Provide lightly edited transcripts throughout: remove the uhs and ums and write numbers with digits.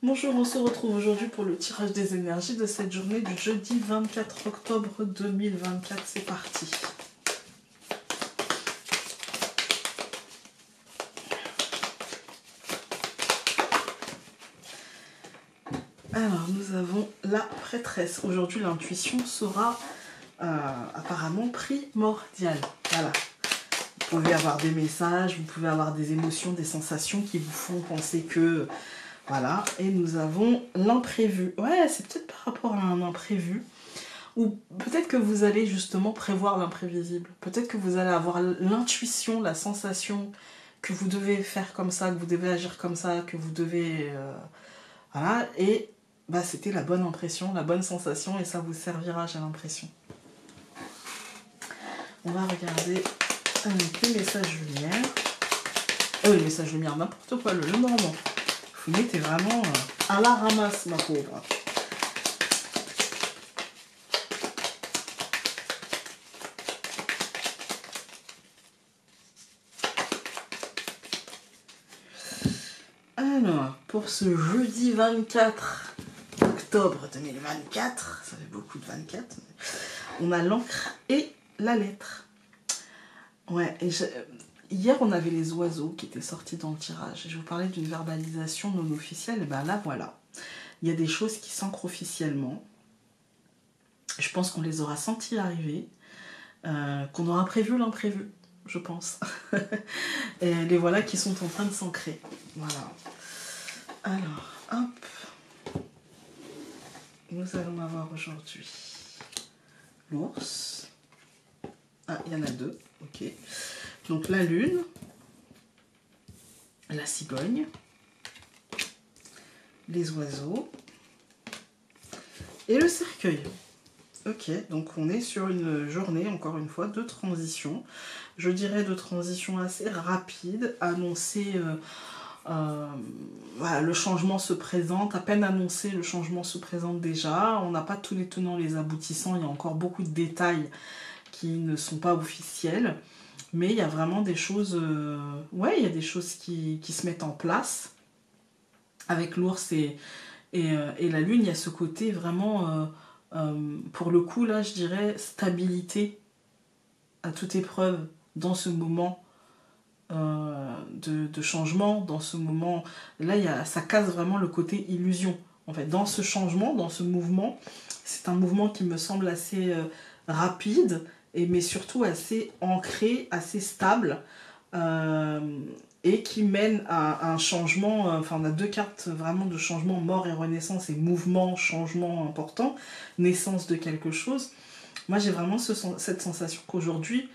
Bonjour, on se retrouve aujourd'hui pour le tirage des énergies de cette journée du jeudi 24 octobre 2024. C'est parti. Alors, nous avons la prêtresse. Aujourd'hui, l'intuition sera apparemment primordiale. Voilà. Vous pouvez avoir des messages, vous pouvez avoir des émotions, des sensations qui vous font penser que... Voilà, et nous avons l'imprévu. Ouais, c'est peut-être par rapport à un imprévu. Ou peut-être que vous allez justement prévoir l'imprévisible. Peut-être que vous allez avoir l'intuition, la sensation que vous devez faire comme ça, que vous devez agir comme ça, que vous devez... Voilà, et bah, c'était la bonne impression, la bonne sensation, et ça vous servira, j'ai l'impression. On va regarder les messages lumière. Les messages lumière, n'importe quoi, le Normand. Vous mettez vraiment à la ramasse, ma pauvre. Alors, pour ce jeudi 24 octobre 2024, ça fait beaucoup de 24, on a l'encre et la lettre. Ouais, et hier on avait les oiseaux qui étaient sortis dans le tirage. Je vous parlais d'une verbalisation non officielle, et ben là voilà. Il y a des choses qui s'ancrent officiellement. Je pense qu'on les aura sentis arriver, qu'on aura prévu l'imprévu, je pense. Et les voilà qui sont en train de s'ancrer. Voilà. Alors, hop. Nous allons avoir aujourd'hui l'ours. Ah, il y en a deux, ok. Donc la lune, la cigogne, les oiseaux et le cercueil. Ok, donc on est sur une journée, encore une fois, de transition. Je dirais de transition assez rapide, annoncée... voilà, le changement se présente, à peine annoncé, le changement se présente déjà. On n'a pas tous les tenants, les aboutissants, il y a encore beaucoup de détails qui ne sont pas officiels. Mais il y a vraiment des choses, ouais, il y a des choses qui se mettent en place. Avec l'ours et la lune, il y a ce côté vraiment, pour le coup, là, je dirais, stabilité à toute épreuve dans ce moment de changement, dans ce moment. Là, ça casse vraiment le côté illusion. En fait, dans ce changement, dans ce mouvement, c'est un mouvement qui me semble assez rapide, mais surtout assez ancré, assez stable, et qui mène à un changement. Enfin, on a deux cartes vraiment de changement, mort et renaissance, et mouvement, changement important, naissance de quelque chose. Moi, j'ai vraiment cette sensation qu'aujourd'hui,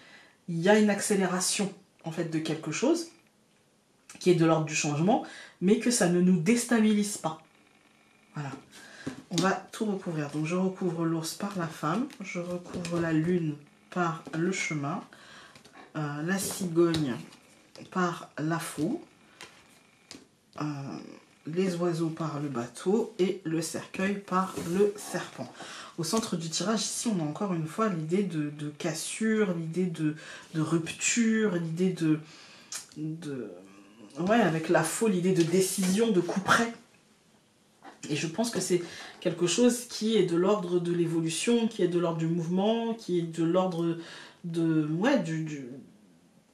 il y a une accélération en fait de quelque chose qui est de l'ordre du changement, mais que ça ne nous déstabilise pas. Voilà. On va tout recouvrir. Donc je recouvre l'ours par la femme, je recouvre la lune par le chemin, la cigogne par la faux, les oiseaux par le bateau et le cercueil par le serpent. Au centre du tirage, ici, on a encore une fois l'idée de cassure, l'idée de rupture, l'idée ouais, avec la faux, l'idée de décision, de coup près. Et je pense que c'est quelque chose qui est de l'ordre de l'évolution, qui est de l'ordre du mouvement, qui est de l'ordre ouais,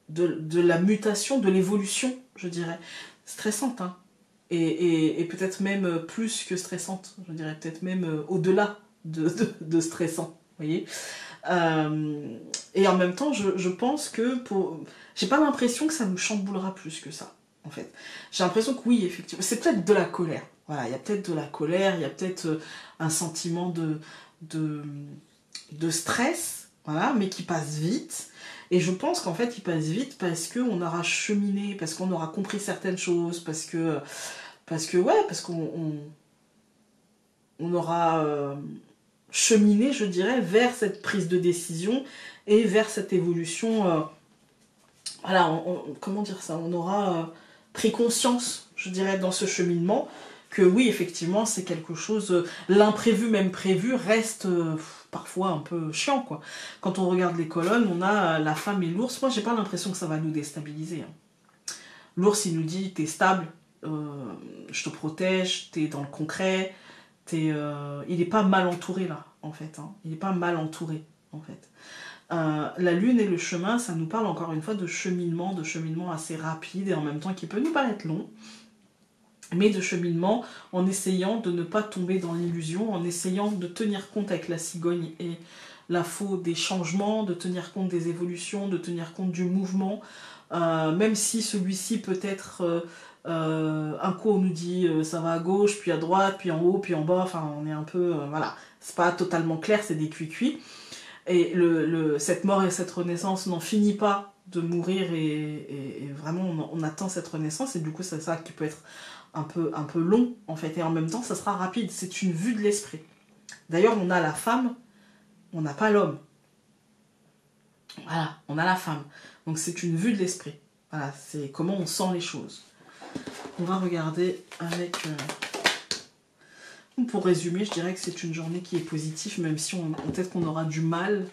de la mutation, de l'évolution, je dirais. Stressante, hein. Et peut-être même plus que stressante, je dirais peut-être même au-delà de stressant, vous voyez. Et en même temps, je pense que j'ai pas l'impression que ça nous chamboulera plus que ça, en fait. J'ai l'impression que oui, effectivement, c'est peut-être de la colère. Voilà, il y a peut-être de la colère, il y a peut-être un sentiment de stress, voilà, mais qui passe vite. Et je pense qu'en fait, il passe vite parce qu'on aura cheminé, parce qu'on aura compris certaines choses, parce qu'on aura cheminé, je dirais, vers cette prise de décision et vers cette évolution. Voilà, comment dire ça, on aura pris conscience, je dirais, dans ce cheminement, que oui, effectivement, c'est quelque chose, l'imprévu, même prévu, reste parfois un peu chiant, quoi. Quand on regarde les colonnes, on a la femme et l'ours. Moi, j'ai pas l'impression que ça va nous déstabiliser, hein. L'ours, il nous dit, t'es stable, je te protège, tu es dans le concret, il n'est pas mal entouré là, en fait. Hein. Il n'est pas mal entouré, en fait. La lune et le chemin, ça nous parle encore une fois de cheminement assez rapide et en même temps qui peut nous paraître long, mais de cheminement en essayant de ne pas tomber dans l'illusion, en essayant de tenir compte avec la cigogne et la faux des changements, de tenir compte des évolutions, de tenir compte du mouvement, même si celui-ci peut être un coup on nous dit ça va à gauche, puis à droite, puis en haut, puis en bas, enfin on est un peu, voilà, c'est pas totalement clair, c'est des cuits-cuits. Et cette mort et cette renaissance n'en finit pas de mourir et vraiment on attend cette renaissance et du coup c'est ça qui peut être un peu long en fait et en même temps ça sera rapide, c'est une vue de l'esprit. D'ailleurs on a la femme, on n'a pas l'homme. Voilà, on a la femme. Donc c'est une vue de l'esprit. Voilà, c'est comment on sent les choses. On va regarder avec... Pour résumer, je dirais que c'est une journée qui est positive, même si peut-être qu'on aura du mal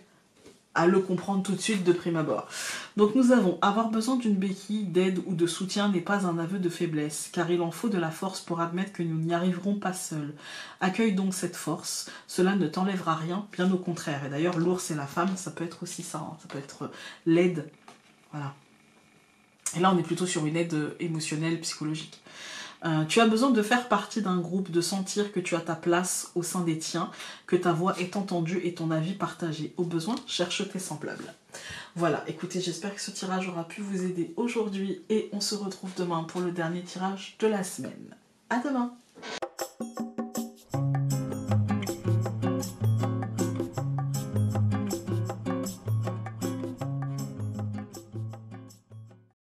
à le comprendre tout de suite de prime abord. Donc nous avons avoir besoin d'une béquille, d'aide ou de soutien n'est pas un aveu de faiblesse, car il en faut de la force pour admettre que nous n'y arriverons pas seuls. Accueille donc cette force, cela ne t'enlèvera rien, bien au contraire. Et d'ailleurs l'ours et la femme, ça peut être aussi ça, hein. Ça peut être l'aide, voilà. Et là on est plutôt sur une aide émotionnelle, psychologique. Tu as besoin de faire partie d'un groupe, de sentir que tu as ta place au sein des tiens, que ta voix est entendue et ton avis partagé. Au besoin, cherche tes semblables. Voilà, écoutez, j'espère que ce tirage aura pu vous aider aujourd'hui et on se retrouve demain pour le dernier tirage de la semaine. À demain!